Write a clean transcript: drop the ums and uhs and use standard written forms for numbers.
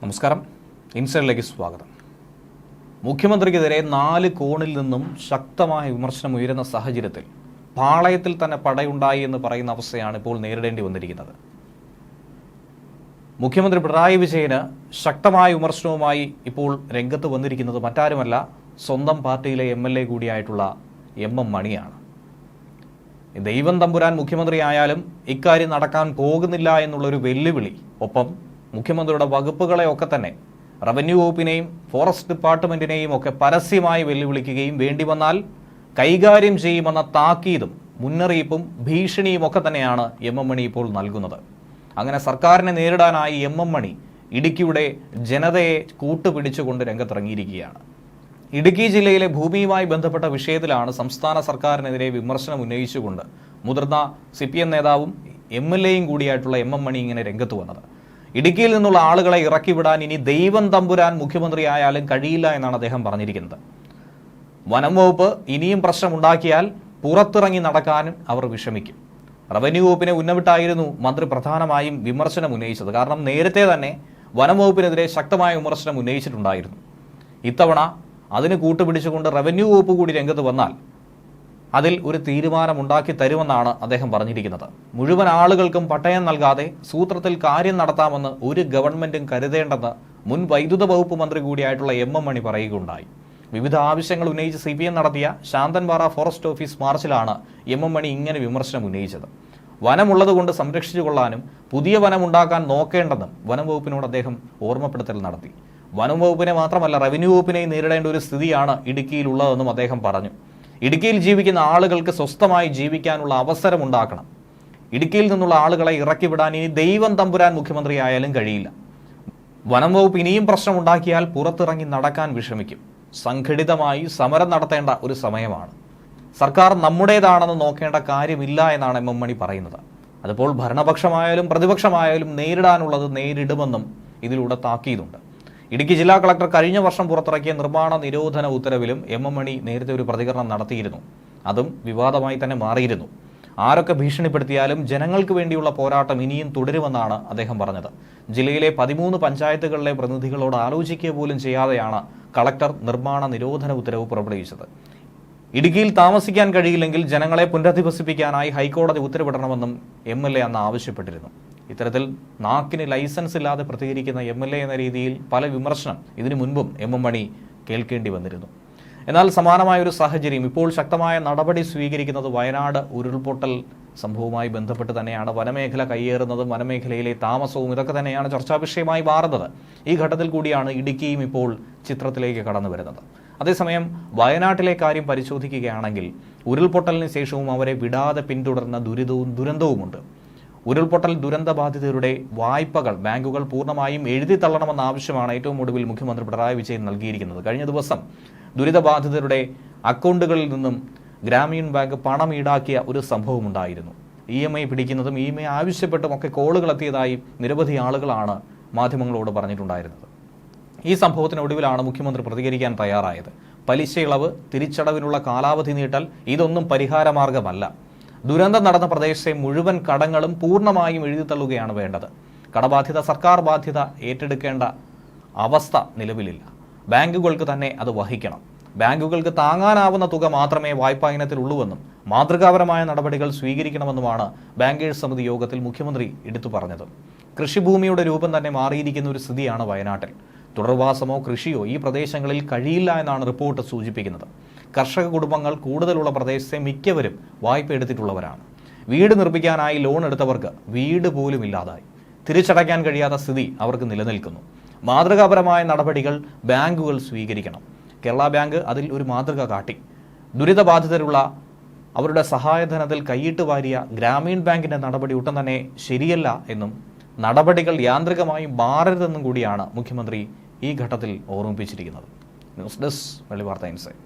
നമസ്കാരം. ഇൻസൈഡിലേക്ക് സ്വാഗതം. മുഖ്യമന്ത്രിക്കെതിരെ 4 കോണിൽ നിന്നും ശക്തമായ വിമർശനം ഉയരുന്ന സാഹചര്യത്തിൽ പാളയത്തിൽ തന്നെ പടയുണ്ടായി എന്ന് പറയുന്ന അവസ്ഥയാണ് ഇപ്പോൾ നേരിടേണ്ടി വന്നിരിക്കുന്നത്. മുഖ്യമന്ത്രി പിണറായി വിജയന് ശക്തമായ വിമർശനവുമായി ഇപ്പോൾ രംഗത്ത് വന്നിരിക്കുന്നത് മറ്റാരുമല്ല, സ്വന്തം പാർട്ടിയിലെ MLA കൂടിയായിട്ടുള്ള MM മണിയാണ്. ദൈവം തമ്പുരാൻ മുഖ്യമന്ത്രിയായാലും ഇക്കാര്യം നടക്കാൻ പോകുന്നില്ല എന്നുള്ളൊരു വെല്ലുവിളി, ഒപ്പം മുഖ്യമന്ത്രിയുടെ വകുപ്പുകളെയൊക്കെ തന്നെ റവന്യൂ വകുപ്പിനെയും ഫോറസ്റ്റ് ഡിപ്പാർട്ട്മെന്റിനെയും ഒക്കെ പരസ്യമായി വെല്ലുവിളിക്കുകയും വേണ്ടി വന്നാൽ കൈകാര്യം ചെയ്യുമെന്ന താക്കീതും മുന്നറിയിപ്പും ഭീഷണിയും ഒക്കെ തന്നെയാണ് MM മണി ഇപ്പോൾ നൽകുന്നത്. അങ്ങനെ സർക്കാരിനെ നേരിടാനായി MM മണി ഇടുക്കിയുടെ ജനതയെ കൂട്ടുപിടിച്ചുകൊണ്ട് രംഗത്തിറങ്ങിയിരിക്കുകയാണ്. ഇടുക്കി ജില്ലയിലെ ഭൂമിയുമായി ബന്ധപ്പെട്ട വിഷയത്തിലാണ് സംസ്ഥാന സർക്കാരിനെതിരെ വിമർശനം ഉന്നയിച്ചുകൊണ്ട് മുതിർന്ന CPM നേതാവും MLAയും കൂടിയായിട്ടുള്ള MM മണി ഇങ്ങനെ രംഗത്ത് വന്നത്. ഇടുക്കിയിൽ നിന്നുള്ള ആളുകളെ ഇറക്കിവിടാൻ ഇനി ദൈവം തമ്പുരാൻ മുഖ്യമന്ത്രിയായാലും കഴിയില്ല എന്നാണ് അദ്ദേഹം പറഞ്ഞിരിക്കുന്നത്. വനം വകുപ്പ് ഇനിയും പ്രശ്നമുണ്ടാക്കിയാൽ പുറത്തിറങ്ങി നടക്കാനും അവർ വിഷമിക്കും. റവന്യൂ വകുപ്പിനെ ഉന്നവിട്ടായിരുന്നു മന്ത്രി പ്രധാനമായും വിമർശനം ഉന്നയിച്ചത്. കാരണം നേരത്തെ തന്നെ വനം വകുപ്പിനെതിരെ ശക്തമായ വിമർശനം ഉന്നയിച്ചിട്ടുണ്ടായിരുന്നു. ഇത്തവണ അതിന് കൂട്ടുപിടിച്ചുകൊണ്ട് റവന്യൂ വകുപ്പ് കൂടി രംഗത്ത് വന്നാൽ അതിൽ ഒരു തീരുമാനമുണ്ടാക്കി തരുമെന്നാണ് അദ്ദേഹം പറഞ്ഞിരിക്കുന്നത്. മുഴുവൻ ആളുകൾക്കും പട്ടയം നൽകാതെ സൂത്രത്തിൽ കാര്യം നടത്താമെന്ന് ഒരു ഗവൺമെന്റും കരുതേണ്ടെന്ന് മുൻ വൈദ്യുത വകുപ്പ് മന്ത്രി കൂടിയായിട്ടുള്ള MM മണി പറയുകയുണ്ടായി. വിവിധ ആവശ്യങ്ങൾ ഉന്നയിച്ച് CPM നടത്തിയ ശാന്തൻപാറ ഫോറസ്റ്റ് ഓഫീസ് മാർച്ചിലാണ് MM മണി ഇങ്ങനെ വിമർശനം ഉന്നയിച്ചത്. വനമുള്ളതുകൊണ്ട് സംരക്ഷിച്ചു കൊള്ളാനും പുതിയ വനമുണ്ടാക്കാൻ നോക്കേണ്ടെന്നും വനം വകുപ്പിനോട് അദ്ദേഹം ഓർമ്മപ്പെടുത്തൽ നടത്തി. വനം വകുപ്പിനെ മാത്രമല്ല റവന്യൂ വകുപ്പിനെയും നേരിടേണ്ട ഒരു സ്ഥിതിയാണ് ഇടുക്കിയിലുള്ളതെന്നും അദ്ദേഹം പറഞ്ഞു. ഇടുക്കിയിൽ ജീവിക്കുന്ന ആളുകൾക്ക് സ്വസ്ഥമായി ജീവിക്കാനുള്ള അവസരം ഉണ്ടാക്കണം. ഇടുക്കിയിൽ നിന്നുള്ള ആളുകളെ ഇറക്കിവിടാൻ ഇനി ദൈവം തമ്പുരാൻ മുഖ്യമന്ത്രിയായാലും കഴിയില്ല. വനം വകുപ്പ് ഇനിയും പ്രശ്നമുണ്ടാക്കിയാൽ പുറത്തിറങ്ങി നടക്കാൻ വിഷമിക്കും. സംഘടിതമായി സമരം നടത്തേണ്ട ഒരു സമയമാണ്. സർക്കാർ നമ്മുടേതാണെന്ന് നോക്കേണ്ട കാര്യമില്ല എന്നാണ് MM മണി പറയുന്നത്. അതിപ്പോൾ ഭരണപക്ഷമായാലും പ്രതിപക്ഷമായാലും നേരിടാനുള്ളത് നേരിടുമെന്നും ഇതിലൂടെ താക്കീതുണ്ട്. ഇടുക്കി ജില്ലാ കളക്ടർ കഴിഞ്ഞ വർഷം പുറത്തിറക്കിയ നിർമ്മാണ നിരോധന ഉത്തരവിലും MM മണി നേരത്തെ ഒരു പ്രതികരണം നടത്തിയിരുന്നു. അതും വിവാദമായി തന്നെ മാറിയിരുന്നു. ആരൊക്കെ ഭീഷണിപ്പെടുത്തിയാലും ജനങ്ങൾക്ക് വേണ്ടിയുള്ള പോരാട്ടം ഇനിയും തുടരുമെന്നാണ് അദ്ദേഹം പറഞ്ഞത്. ജില്ലയിലെ 13 പഞ്ചായത്തുകളിലെ പ്രതിനിധികളോട് ആലോചിക്കുക പോലും ചെയ്യാതെയാണ് കളക്ടർ നിർമ്മാണ നിരോധന ഉത്തരവ് പുറപ്പെടുവിച്ചത്. ഇടുക്കിയിൽ താമസിക്കാൻ കഴിയില്ലെങ്കിൽ ജനങ്ങളെ പുനരധിവസിപ്പിക്കാനായി ഹൈക്കോടതി ഉത്തരവിടണമെന്നും MLA അന്ന് ആവശ്യപ്പെട്ടിരുന്നു. ഇത്തരത്തിൽ നാക്കിന് ലൈസൻസ് ഇല്ലാതെ പ്രതികരിക്കുന്ന MLA എന്ന രീതിയിൽ പല വിമർശനം ഇതിനു മുൻപും MM മണി കേൾക്കേണ്ടി വന്നിരുന്നു. എന്നാൽ സമാനമായ ഒരു സാഹചര്യം ഇപ്പോൾ ശക്തമായ നടപടി സ്വീകരിക്കുന്നത് വയനാട് ഉരുൾപൊട്ടൽ സംഭവവുമായി ബന്ധപ്പെട്ട് തന്നെയാണ്. വനമേഖല കയ്യേറുന്നതും വനമേഖലയിലെ താമസവും ഇതൊക്കെ തന്നെയാണ് ചർച്ചാ വിഷയമായി മാറുന്നത്. ഈ ഘട്ടത്തിൽ കൂടിയാണ് ഇടുക്കിയും ഇപ്പോൾ ചിത്രത്തിലേക്ക് കടന്നു വരുന്നത്. അതേസമയം വയനാട്ടിലെ കാര്യം പരിശോധിക്കുകയാണെങ്കിൽ ഉരുൾപൊട്ടലിന് ശേഷവും അവരെ വിടാതെ പിന്തുടർന്ന ദുരന്തവുമുണ്ട്. ഉരുൾപൊട്ടൽ ദുരന്തബാധിതരുടെ വായ്പകൾ ബാങ്കുകൾ പൂർണ്ണമായും എഴുതി തള്ളണമെന്ന ആവശ്യമാണ് ഏറ്റവും ഒടുവിൽ മുഖ്യമന്ത്രി പിണറായി വിജയൻ നൽകിയിരിക്കുന്നത്. കഴിഞ്ഞ ദിവസം ദുരിതബാധിതരുടെ അക്കൗണ്ടുകളിൽ നിന്നും ഗ്രാമീൺ ബാങ്ക് പണം ഈടാക്കിയ ഒരു സംഭവമുണ്ടായിരുന്നു. EMI പിടിക്കുന്നതും EMI ആവശ്യപ്പെട്ടും ഒക്കെ കോളുകൾ എത്തിയതായി നിരവധി ആളുകളാണ് മാധ്യമങ്ങളോട് പറഞ്ഞിട്ടുണ്ടായിരുന്നത്. ഈ സംഭവത്തിനൊടുവിലാണ് മുഖ്യമന്ത്രി പ്രതികരിക്കാൻ തയ്യാറായത്. പലിശ ഇളവ്, തിരിച്ചടവിനുള്ള കാലാവധി നീട്ടൽ ഇതൊന്നും പരിഹാരമാർഗമല്ല. ദുരന്തം നടന്ന പ്രദേശത്തെ മുഴുവൻ കടങ്ങളും പൂർണ്ണമായും എഴുതിത്തള്ളുകയാണ് വേണ്ടത്. കടബാധ്യത സർക്കാർ ബാധ്യത ഏറ്റെടുക്കേണ്ട അവസ്ഥ നിലവിലില്ല. ബാങ്കുകൾക്ക് തന്നെ അത് വഹിക്കണം. ബാങ്കുകൾക്ക് താങ്ങാനാവുന്ന തുക മാത്രമേ വായ്പാ ഇനത്തിലുള്ളൂവെന്നും മാതൃകാപരമായ നടപടികൾ സ്വീകരിക്കണമെന്നുമാണ് ബാങ്കേഴ്സ് സമിതി യോഗത്തിൽ മുഖ്യമന്ത്രി എടുത്തു പറഞ്ഞത്. കൃഷിഭൂമിയുടെ രൂപം തന്നെ മാറിയിരിക്കുന്ന ഒരു സ്ഥിതിയാണ് വയനാട്ടിൽ. തുടർവാസമോ കൃഷിയോ ഈ പ്രദേശങ്ങളിൽ കഴിയില്ല എന്നാണ് റിപ്പോർട്ട് സൂചിപ്പിക്കുന്നത്. കർഷക കുടുംബങ്ങൾ കൂടുതലുള്ള പ്രദേശത്തെ മിക്കവരും വായ്പ എടുത്തിട്ടുള്ളവരാണ്. വീട് നിർമ്മിക്കാനായി ലോൺ എടുത്തവർക്ക് വീട് പോലും ഇല്ലാതായി. തിരിച്ചടയ്ക്കാൻ കഴിയാത്ത സ്ഥിതി അവർക്ക് നിലനിൽക്കുന്നു. മാതൃകാപരമായ നടപടികൾ ബാങ്കുകൾ സ്വീകരിക്കണം. കേരള ബാങ്ക് അതിൽ ഒരു മാതൃക കാട്ടി. ദുരിതബാധിതരുള്ള അവരുടെ സഹായധനത്തിൽ കൈയിട്ട് വാരിയ ഗ്രാമീൺ ബാങ്കിന്റെ നടപടി ഒട്ടും തന്നെ ശരിയല്ല എന്നും നടപടികൾ യാന്ത്രികമായി മാറരുതെന്നും കൂടിയാണ് മുഖ്യമന്ത്രി ഈ ഘട്ടത്തിൽ ഓർമ്മിപ്പിച്ചിരിക്കുന്നത്. ന്യൂസ് ഡെസ്ക് വെള്ളി വാർത്ത ഇൻസൈഡ്.